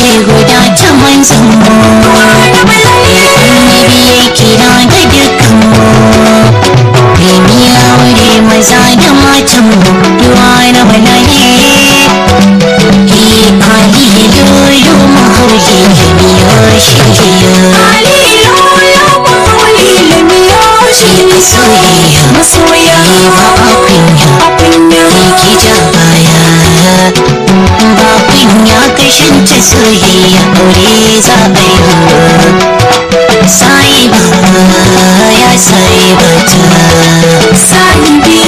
ce guda ta manzon mu annabi ya kira ga dukkan mu ya aure maza da matan mu duwa na balale halilu mahauli lamiyo shiriya masoya ba a kunya ki ja baya ba kunya kashin ta soyayya aure za a yi sai ba ya sai ba ta sahibi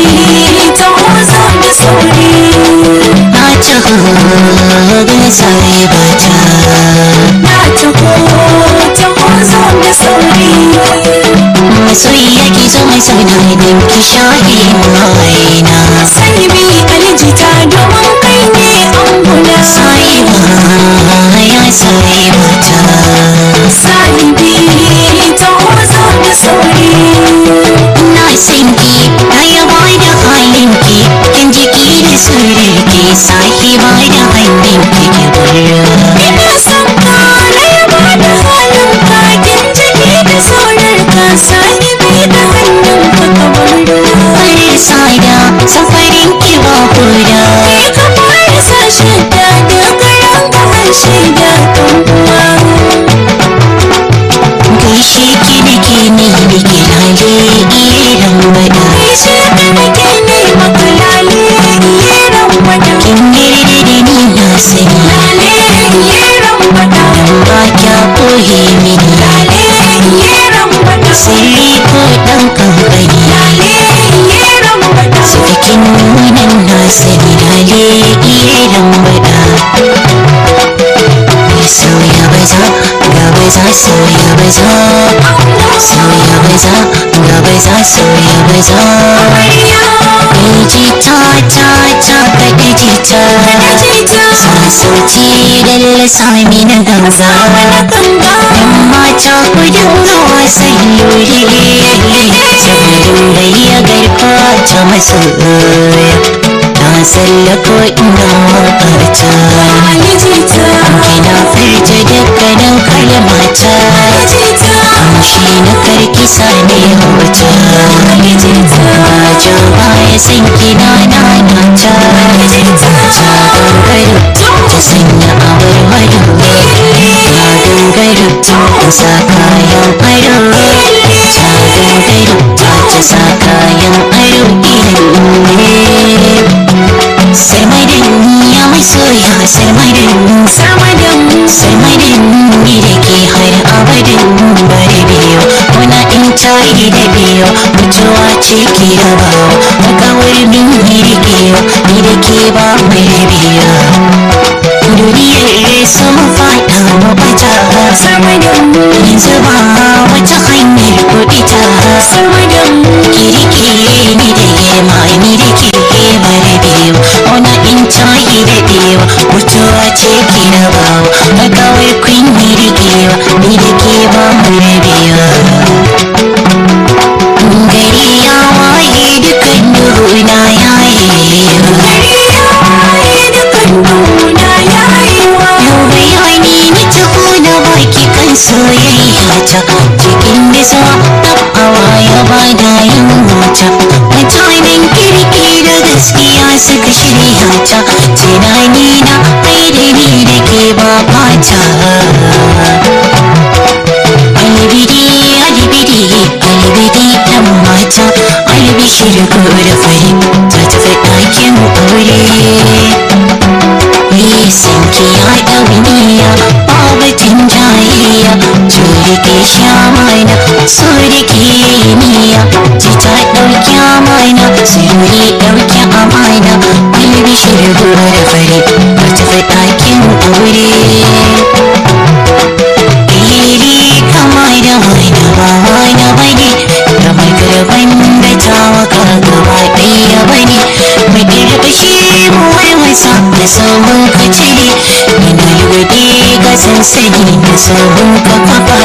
ta wazo da sauri na ta ga sai ba ta na ta wazo da sauri masoyiya ki zo mai sauna idan ki shahi raina sahibi alijita domin kai ne anguna sahiba ya sahiba ta sahibi ta wazo da sauri na san ki na yaba da halinki kin jiki da sirriki sahiba da hannunki ki burra ina son ka na yaba da halinka kin jiki da sirrika sahibi da hannunka ka burra farin sada safarin ki ba huda kai ka fara sashi da karan ka harshe da kankuwa gaishe ki da ke ne da ke lale iran bada gaishe ka da ke ne maka lale iran bada kin yarda da ni na sani lale iran bada dan ba kya kohe mini lale iran bada sirri ko dan kankani lale iran bada sadakin nunan na sani lale iran bada sauya baza ga baza sauya baza sauya baza ga baza sauya baza jita ta ta kaɗi jita sa sauti dalla sami na ganga yan mata ku dinga wasan lori samarin gayya garka ta masoya na sallako ina makarta kina furta dukkanin kalmata amshi na karki sani hota ja baya san kina nanata sabon gado ta sanya awarwaro na dogaro ta sa kayan aro sabon gado ta sa kayan aro sarmadin ya mai soya sarmadin ni da ke har abadin bari biyu wana in tayi da biyu mutuwa ce ke rabawa makawar bin hirgiyo ni da ke ba mai rabiya duniyar sama fada mabata sarmadin yanzu ba wata hanyar kuɗi ta sarmadin kirkire ni da yema ni da ke bari biyu wana in tayi da biyu mutuwa ce ke rabawa makawar kun hirgiyo ni da ke ba mai rabiya gari ya waye dukan nuna yayi yau bayani na taho na baki kan soyayya ta cikin nisa tabawa ya bada yin mata mutanen kirki da gaskiya suka shirya ta tunani na aidani da ke ba fata albidi dan mata albishir ko da fari ta tafi ɗakin aure nisan ki ya ɗauniya babatin jayayya turike sha mana so da ke niya ji ta ɗauki amana sirri ɗauki amana albishir ko da fari ta tafi ɗakin aure kama da wani ba wani bane kamar garban da tawaka gaba ɗaya bane mai ƙirƙashi buwar wasa da sauran ka cire ina yi waɗe ga sansani da sauran ka kafa